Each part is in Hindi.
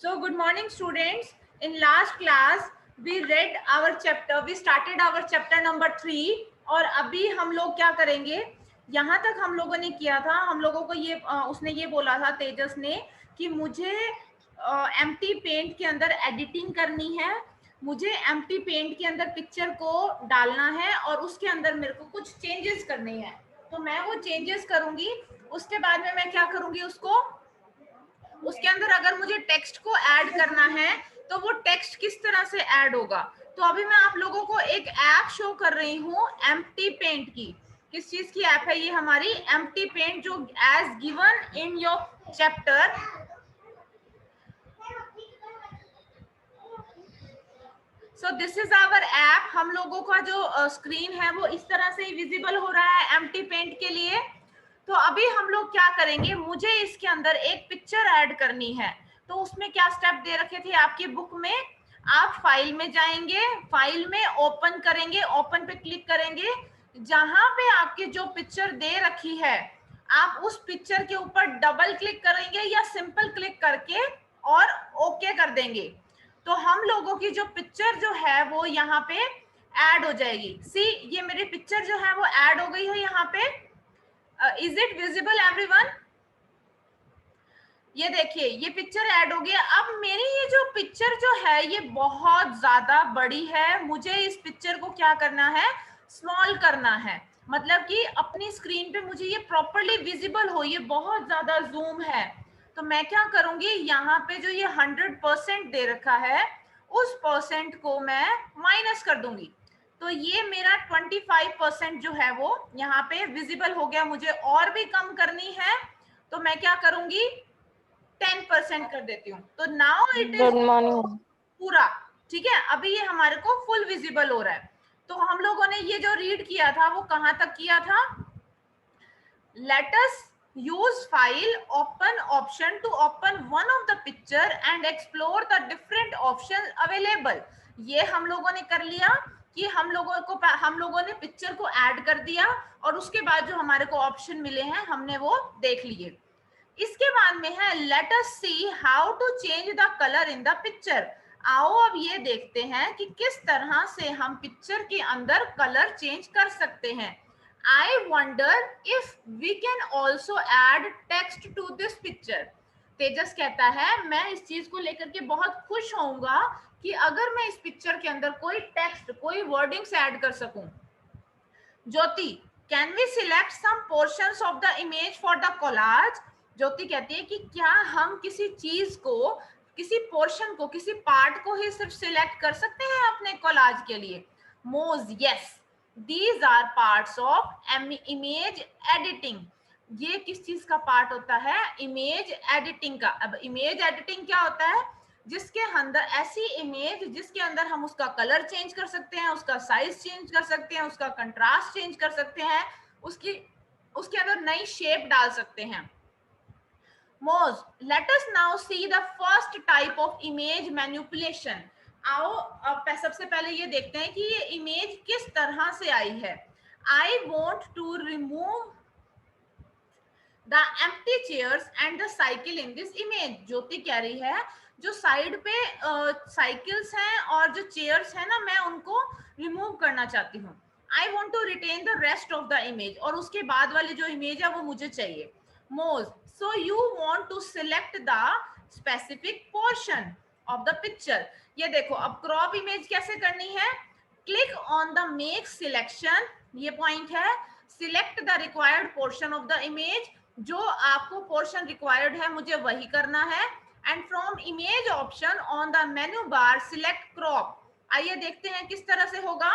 So good morning students. In last class we read our chapter, we started our chapter number 3 और अभी हम लोग क्या करेंगे, यहाँ तक हम लोगों ने किया था, हम लोगों को ये उसने ये बोला था तेजस ने कि मुझे एम्प्टी पेंट के अंदर एडिटिंग करनी है, मुझे एम्प्टी पेंट के अंदर पिक्चर को डालना है और उसके अंदर मेरे को कुछ चेंजेस करने हैं। तो मैं वो चेंजेस करूंगी, उसके बाद में मैं क्या करूंगी, उसके अंदर अगर मुझे टेक्स्ट को ऐड करना है तो वो टेक्स्ट किस तरह से ऐड होगा। तो अभी मैं आप लोगों को एक ऐप शो कर रही हूँ एम्प्टी पेंट की। किस चीज की ऐप है ये? हमारी एम्प्टी पेंट, जो as given in your chapter. So this is our app. हम लोगों का जो स्क्रीन है वो इस तरह से विजिबल हो रहा है एम्प्टी पेंट के लिए। तो अभी हम लोग क्या करेंगे, मुझे इसके अंदर एक पिक्चर ऐड करनी है। तो उसमें क्या स्टेप दे रखे थे आपकी बुक में, आप फाइल में जाएंगे, फाइल में ओपन करेंगे, ओपन पे क्लिक करेंगे, जहां पे आपकी जो पिक्चर दे रखी है आप उस पिक्चर के ऊपर डबल क्लिक करेंगे या सिंपल क्लिक करके और ओके कर देंगे। तो हम लोगों की जो पिक्चर जो है वो यहाँ पे ऐड हो जाएगी। सी, ये मेरी पिक्चर जो है वो ऐड हो गई है यहाँ पे। Is it visible everyone? ये देखिए, ये पिक्चर ऐड हो गया। अब मेरी ये जो पिक्चर जो है ये बहुत ज्यादा बड़ी है, मुझे इस पिक्चर को क्या करना है, स्मॉल करना है। मतलब कि अपनी स्क्रीन पे मुझे ये प्रॉपरली विजिबल हो, ये बहुत ज्यादा जूम है। तो मैं क्या करूंगी, यहाँ पे जो ये 100% दे रखा है उस परसेंट को मैं माइनस कर दूंगी। तो ये मेरा 25% जो है वो यहाँ पे विजिबल हो गया। मुझे और भी कम करनी है तो मैं क्या करूंगी, 10% कर देती हूँ। तो now it is good morning. पूरा ठीक है। अभी ये हमारे को फुल विजिबल हो रहा है। तो हम लोगों ने ये जो रीड किया था वो कहां तक किया था, let us use file open option to open one of the picture and explore the different options available। ये हम लोगों ने कर लिया कि हम लोगों ने पिक्चर को ऐड कर दिया और उसके बाद जो हमारे को ऑप्शन मिले हैं हमने वो देख लिए। इसके बाद में है let us see how to change the colour in the picture. आओ अब ये देखते हैं कि किस तरह से हम पिक्चर के अंदर कलर चेंज कर सकते हैं। I wonder if we can also add text to this picture। तेजस कहता है मैं इस चीज को लेकर के बहुत खुश होऊंगा कि अगर मैं इस पिक्चर के अंदर कोई टेक्स्ट, कोई वर्डिंग्स ऐड कर सकूं। Jyoti, can we select some portions of the image for the collage. Jyoti कहती है कि क्या हम किसी चीज को, किसी पोर्शन को, किसी पार्ट को ही सिर्फ सिलेक्ट कर सकते हैं अपने कोलाज के लिए। Moz, yes, these are parts of image editing. ये किस चीज का पार्ट होता है, इमेज एडिटिंग का। अब इमेज एडिटिंग क्या होता है, जिसके अंदर ऐसी इमेज जिसके अंदर हम उसका कलर चेंज कर सकते हैं, उसका साइज चेंज कर सकते हैं, उसका कंट्रास्ट चेंज कर सकते हैं, उसके अंदर नई शेप डाल सकते हैं। Moz, let us now see the first type of image manipulation। आओ अब सबसे पहले ये देखते हैं कि ये इमेज किस तरह से आई है। I want to remove the empty chairs and the cycle in this image। ज्योति कह रही है जो साइड पे साइकिल्स हैं और जो चेयर्स हैं ना, मैं उनको रिमूव करना चाहती हूँ। I want to retain the rest of the image, और उसके बाद वाली जो इमेज है वो मुझे चाहिए। Moz, so you want to select the specific portion of the picture. ये देखो, अब क्रॉप इमेज कैसे करनी है, click on the make selection, ये पॉइंट है, select the required portion of the image. जो आपको पोर्शन रिक्वायर्ड है मुझे वही करना है। And from image option on the menu bar select crop. आइए देखते हैं किस तरह से होगा।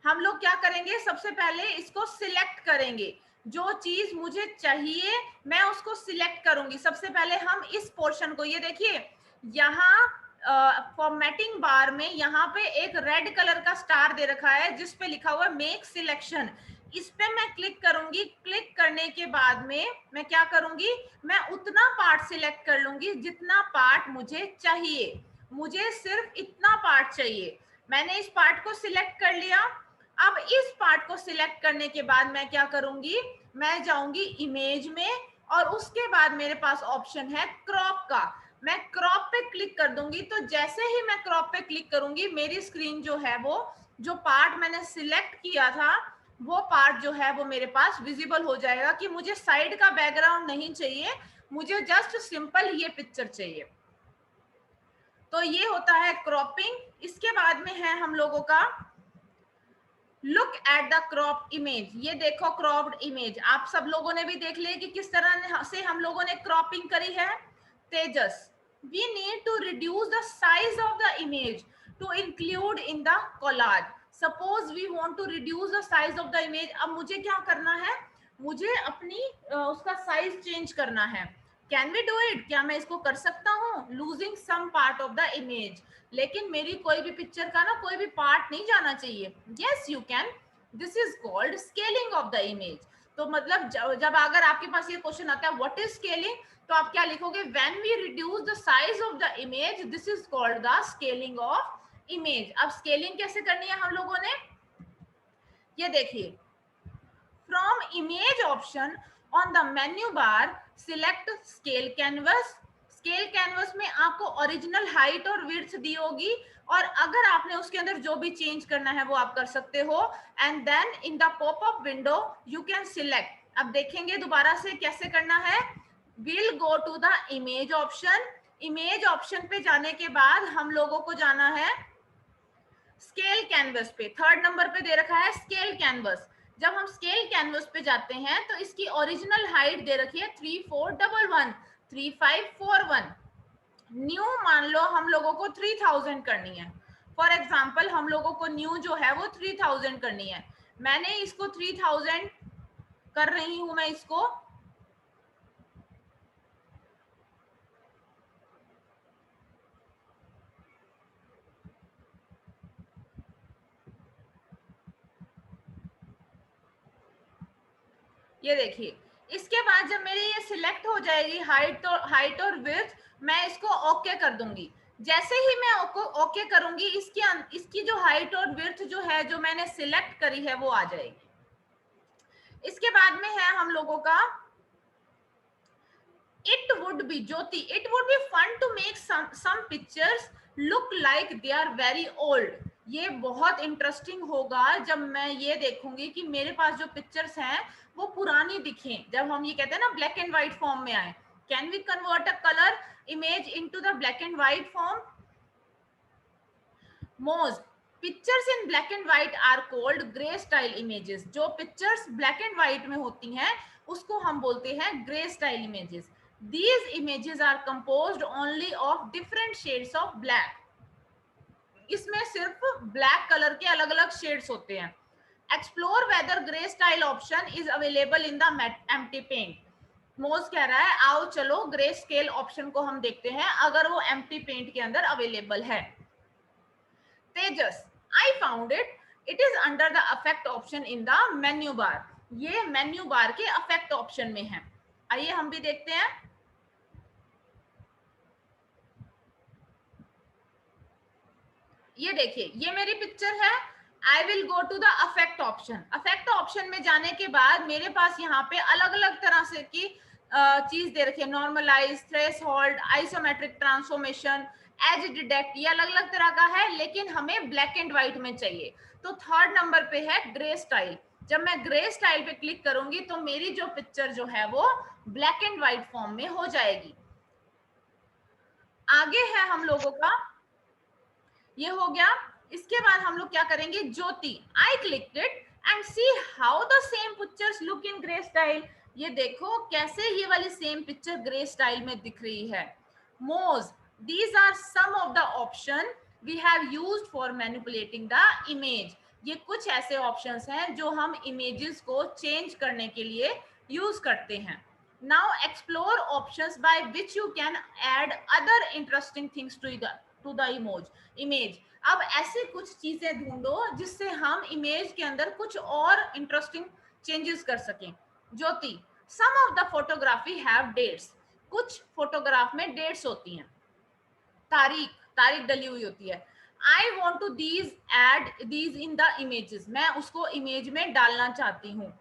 हम लोग क्या करेंगे, सबसे पहले इसको सिलेक्ट करेंगे, जो चीज मुझे चाहिए मैं उसको सिलेक्ट करूंगी। सबसे पहले हम इस पोर्शन को, ये देखिए यहाँ फॉर्मेटिंग बार में यहाँ पे एक रेड कलर का स्टार दे रखा है जिस पे लिखा हुआ है मेक सिलेक्शन। इस पे मैं क्लिक करूंगी। क्लिक करने के बाद में मैं क्या करूंगी, मैं उतना पार्ट सिलेक्ट कर लूंगी जितना पार्ट मुझे चाहिए। मुझे सिर्फ इतना पार्ट चाहिए, मैंने इस पार्ट को सिलेक्ट कर लिया। अब इस पार्ट को सिलेक्ट करने के बाद मैं क्या करूंगी, मैं जाऊंगी इमेज में और उसके बाद मेरे पास ऑप्शन है क्रॉप का। मैं क्रॉप पे क्लिक कर दूंगी, तो जैसे ही मैं क्रॉप पे क्लिक करूंगी मेरी स्क्रीन जो है वो जो पार्ट मैंने सिलेक्ट किया था वो पार्ट जो है वो मेरे पास विजिबल हो जाएगा कि मुझे साइड का बैकग्राउंड नहीं चाहिए, मुझे जस्ट सिंपल ये पिक्चर चाहिए। तो ये होता है क्रॉपिंग। इसके बाद में है हम लोगों का look at the crop image. ये देखो क्रॉप्ड इमेज, आप सब लोगों ने भी देख लिया कि किस तरह से हम लोगों ने क्रॉपिंग करी है। Tejas, we need to reduce the size of the image to include in the collage. Suppose we want to reduce the size of the image. अब मुझे क्या करना है, मुझे अपनी उसका साइज चेंज करना है। Can we do it? क्या मैं इसको कर सकता हूँ? Losing some part of the image, लेकिन मेरी कोई भी पिक्चर का ना कोई भी पार्ट नहीं जाना चाहिए। Yes you can, this is called scaling of the image. तो मतलब जब अगर आपके पास ये क्वेश्चन आता है व्हाट इज स्केलिंग, तो आप क्या लिखोगे? When we reduce the size of the image, this is called the scaling of image. अब स्केलिंग कैसे करनी है हम लोगों ने, ये देखिए, from image option on the menu bar select scale canvas. Scale canvas में आपको ओरिजिनल हाइट और विड्थ दी होगी, और अगर आपने उसके अंदर जो भी चेंज करना है वो आप कर सकते हो। And then in the popup window you can select. अब देखेंगे दोबारा से कैसे करना है। Will go to the image option. Image option पे जाने के बाद हम लोगों को जाना है स्केल कैनवस पे। थर्ड नंबर पे दे रखा है स्केल कैनवस। जब हम स्केल कैनवस पे जाते हैं तो इसकी ओरिजिनल हाइट दे रखी है 3411 3541। न्यू मान लो हम लोगों को 3000 करनी है। फॉर एग्जाम्पल हम लोगों को न्यू जो है वो 3000 करनी है। मैंने इसको 3000 कर रही हूं मैं इसको। ये देखिए, इसके बाद जब मेरी ये सिलेक्ट हो जाएगी हाइट और विड्थ, मैं इसको ओके कर दूंगी। जैसे ही मैं ओके करूंगी इसकी जो हाइट और विड्थ जो है जो मैंने सिलेक्ट करी है वो आ जाएगी। इसके बाद में है हम लोगों का it would be Jyoti, it would be fun to make some pictures look like they are very old। ये बहुत इंटरेस्टिंग होगा जब मैं ये देखूंगी कि मेरे पास जो पिक्चर्स हैं वो पुरानी दिखें। जब हम ये कहते हैं ना ब्लैक एंड व्हाइट फॉर्म में आए, can we convert a colour image into the black and white form? Most pictures in black and white are called grey style images. जो पिक्चर्स ब्लैक एंड व्हाइट में होती हैं उसको हम बोलते हैं grey style images. These images are composed only of different shades of black। इसमें सिर्फ ब्लैक कलर के अलग अलग शेड्स होते हैं। Explore whether grey style option is available in the empty paint. Moz कह रहा है आओ चलो ग्रे स्केल ऑप्शन को हम देखते हैं अगर वो एम्प्टी पेंट के अंदर अवेलेबल है। Tejas, I found it, it is under the effect option in the menu bar. ये मेन्यू बार के अफेक्ट ऑप्शन में है। आइए हम भी देखते हैं। ये देखिए, ये मेरी पिक्चर है। I will go to the effect option. Effect option में जाने के बाद मेरे पास यहाँ पे अलग अलग तरह से की चीज दे रखी है। Normalise, threshold, isometric transformation, edge detect, ये अलग अलग तरह का है, लेकिन हमें ब्लैक एंड व्हाइट में चाहिए। तो थर्ड नंबर पे है ग्रे स्टाइल। जब मैं ग्रे स्टाइल पे क्लिक करूंगी तो मेरी जो पिक्चर जो है वो ब्लैक एंड व्हाइट फॉर्म में हो जाएगी। आगे है हम लोगों का, ये हो गया। इसके बाद हम लोग क्या करेंगे, Jyoti, I clicked it and see how the same pictures look in grey style. ये देखो कैसे ये वाली सेम पिक्चर ग्रे स्टाइल में दिख रही है। Moz, these are some of the option we have used for manipulating the image. ये कुछ ऐसे ऑप्शंस हैं जो हम इमेजेस को चेंज करने के लिए यूज करते हैं। Now explore options by which you can add other interesting things to the image. अब ऐसे कुछ चीजें ढूंढो जिससे हम इमेज के अंदर कुछ और इंटरेस्टिंग चेंजेस कर सकें। Jyoti, some of the photography have dates. कुछ फोटोग्राफ में डेट्स होती हैं, तारीख तारीख डली हुई होती है। I want to these add these in the images, मैं उसको इमेज में डालना चाहती हूँ।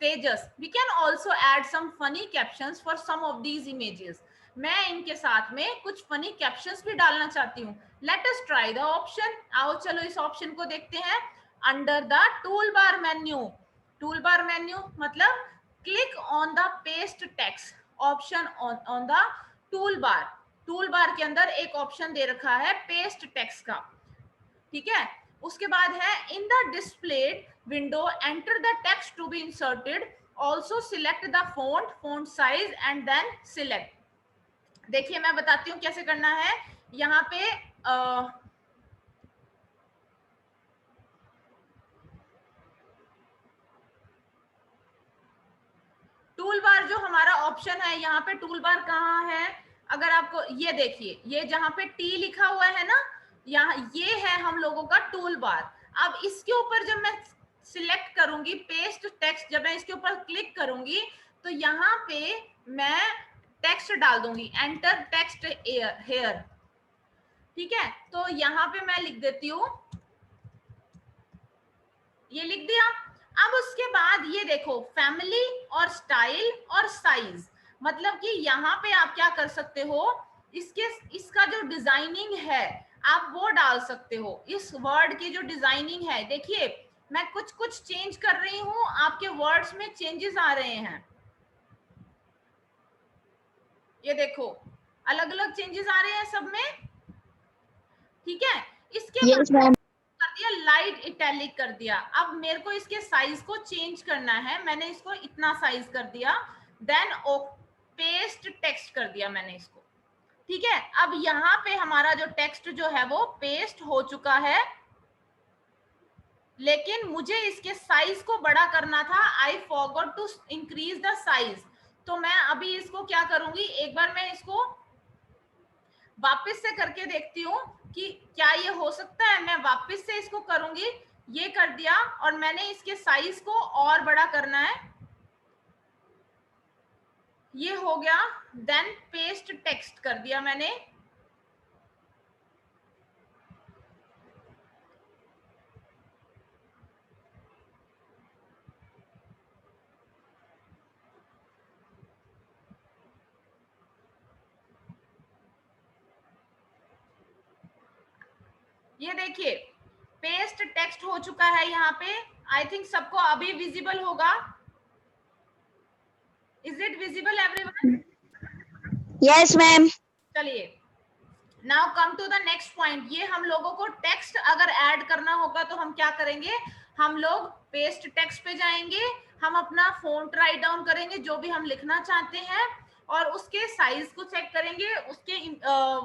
तेजस, we can also add some funny captions for some of these images. मैं इनके साथ में कुछ फनी कैप्शंस भी डालना चाहती हूँ. Let us try the option. आओ चलो इस ऑप्शन को देखते हैं. Under the toolbar menu. Toolbar menu मतलब click on the paste text option on the toolbar. Toolbar के अंदर एक ऑप्शन दे रखा है paste text का. ठीक है. उसके बाद है in the displayed window enter the text to be inserted, also select the font size and then select. देखिए मैं बताती हूँ कैसे करना है. यहाँ पे टूल बार जो हमारा ऑप्शन है, यहाँ पे टूल बार कहाँ है, अगर आपको ये देखिए, ये जहाँ पे टी लिखा हुआ है ना, यहाँ ये है हम लोगों का टूल बार. अब इसके ऊपर जब मैं सिलेक्ट करूंगी पेस्ट टेक्स्ट, जब मैं इसके ऊपर क्लिक करूंगी तो यहाँ पे मैं टेक्स्ट डाल दूंगी, एंटर टेक्स्ट हेयर. ठीक है, तो यहाँ पे मैं लिख देती हूँ, ये लिख दिया. अब उसके बाद ये देखो फैमिली और स्टाइल और साइज, मतलब कि यहाँ पे आप क्या कर सकते हो, इसका जो डिजाइनिंग है आप वो डाल सकते हो. इस वर्ड की जो डिजाइनिंग है, देखिए मैं कुछ कुछ चेंज कर रही हूँ, आपके वर्ड्स में चेंजेस आ रहे हैं. ये देखो अलग अलग चेंजेस आ रहे हैं सब में. ठीक है, इसके बाद कर दिया लाइट इटैलिक कर दिया. अब मेरे को इसके साइज को चेंज करना है, मैंने इसको इतना साइज कर दिया, देन पेस्ट टेक्स्ट कर दिया मैंने इसको. ठीक है, अब यहाँ पे हमारा जो टेक्स्ट जो है वो पेस्ट हो चुका है, लेकिन मुझे इसके साइज को बड़ा करना था. I forgot to increase the size. तो मैं अभी इसको क्या करूंगी, एक बार मैं इसको वापस से करके देखती हूँ कि क्या ये हो सकता है. मैं वापस से इसको करूंगी, ये कर दिया, और मैंने इसके साइज को और बड़ा करना है, ये हो गया. देन पेस्ट टेक्स्ट कर दिया मैंने. ये देखिए पेस्ट टेक्स्ट हो चुका है यहाँ पे. आई थिंक सबको अभी विजिबल होगा. Is it visible everyone? Yes ma'am. चलिए now come to the next point. ये हम लोगों को टेक्स्ट अगर ऐड करना होगा तो हम क्या करेंगे, हम लोग पेस्ट टेक्स्ट पे जाएंगे, हम अपना फॉन्ट राइट डाउन करेंगे जो भी हम लिखना चाहते हैं, और उसके साइज को सेट करेंगे, उसके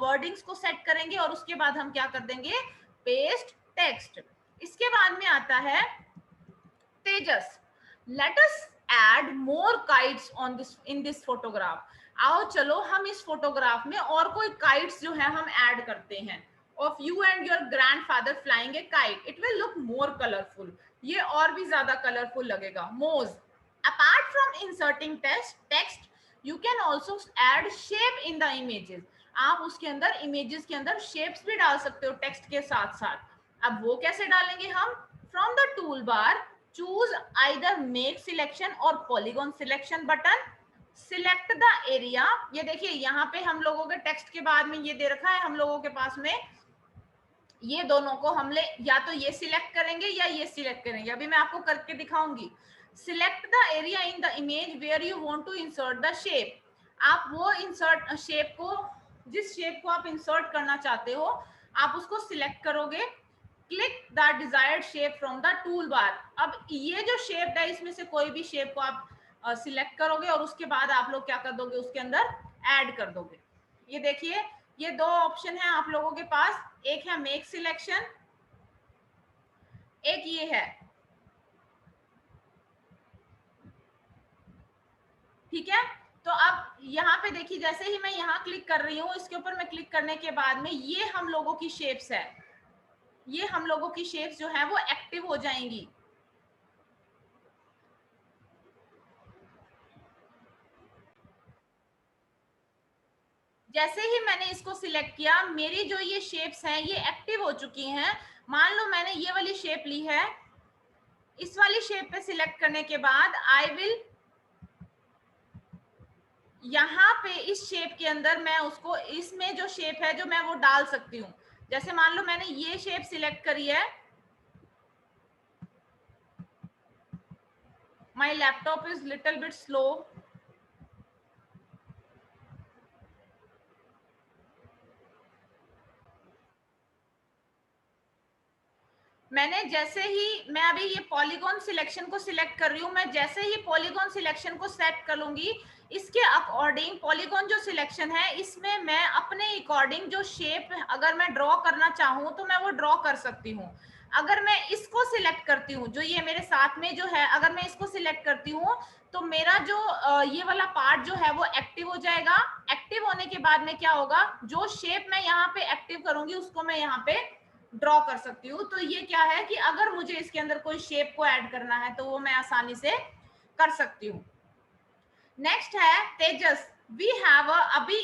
वर्डिंग्स को सेट करेंगे, और उसके बाद हम क्या कर देंगे, पेस्ट टेक्स्ट. इसके बाद में आता है Tejas, let us add more kites on this in this photograph. आओ चलो हम इस फोटोग्राफ में और कोई काइट्स जो है हम ऐड करते हैं. Of you and your grandfather flying a kite, it will look more colourful. ये और भी ज्यादा कलरफुल लगेगा. Moz, apart from inserting text you can also add shape in the images. आप उसके अंदर इमेजेस के अंदर शेप्स भी डाल सकते हो टेक्स्ट के साथ साथ. अब वो कैसे डालेंगे हम, from the tool bar choose either make selection or polygon selection button, select the area. ये देखिए यहाँ पे हम लोगों के टेक्स्ट के बाद में ये दे रखा है, हम लोगों के पास में ये दोनों को हम ले या तो ये सिलेक्ट करेंगे या ये सिलेक्ट करेंगे. अभी मैं आपको करके दिखाऊंगी. Select the area in the image where you want to insert the shape. आप वो इंसर्ट शेप को, जिस शेप को आप इंसर्ट करना चाहते हो, आप उसको सिलेक्ट करोगे. Click the desired shape from the tool bar. अब ये जो शेप है इसमें से कोई भी शेप को आप सिलेक्ट करोगे, और उसके बाद आप लोग क्या कर दोगे, उसके अंदर ऐड कर दोगे. ये देखिए ये दो ऑप्शन है आप लोगों के पास, एक है मेक सिलेक्शन, एक ये है. ठीक है, तो अब यहाँ पे देखिए जैसे ही मैं यहाँ क्लिक कर रही हूँ, इसके ऊपर मैं क्लिक करने के बाद में ये हम लोगों की शेप्स है, ये हम लोगों की शेप्स जो है वो एक्टिव हो जाएंगी. जैसे ही मैंने इसको सिलेक्ट किया, मेरी जो ये शेप्स हैं ये एक्टिव हो चुकी हैं. मान लो मैंने ये वाली शेप ली है, इस वाली शेप पे सिलेक्ट करने के बाद आई विल यहाँ पे इस शेप के अंदर मैं उसको, इसमें जो शेप है जो मैं वो डाल सकती हूँ। जैसे मान लो मैंने ये शेप सिलेक्ट करी है, my laptop is little bit slow, मैंने जैसे ही, मैं अभी ये पॉलीगॉन सिलेक्शन को सिलेक्ट कर रही हूँ, मैं जैसे ही पॉलीगॉन सिलेक्शन को सेट कर लूंगी, इसके अकॉर्डिंग पॉलीगॉन जो सिलेक्शन है इसमें मैं अपने अकॉर्डिंग जो शेप अगर मैं ड्रॉ करना चाहूँ तो मैं वो ड्रॉ कर सकती हूँ। अगर मैं इसको सिलेक्ट करती हूँ, जो ये मेरे साथ में जो है, अगर मैं इसको सिलेक्ट करती हूँ तो मेरा जो ये वाला पार्ट जो है वो एक्टिव हो जाएगा। एक्टिव होने के बाद में क्या होगा, जो शेप मैं यहाँ पे एक्टिव करूंगी उसको मैं यहाँ पे ड्रॉ कर सकती हूँ। तो ये क्या है कि अगर मुझे इसके अंदर कोई शेप को ऐड करना है तो वो मैं आसानी से कर सकती हूँ। नेक्स्ट है तेजस, वी हैव अभी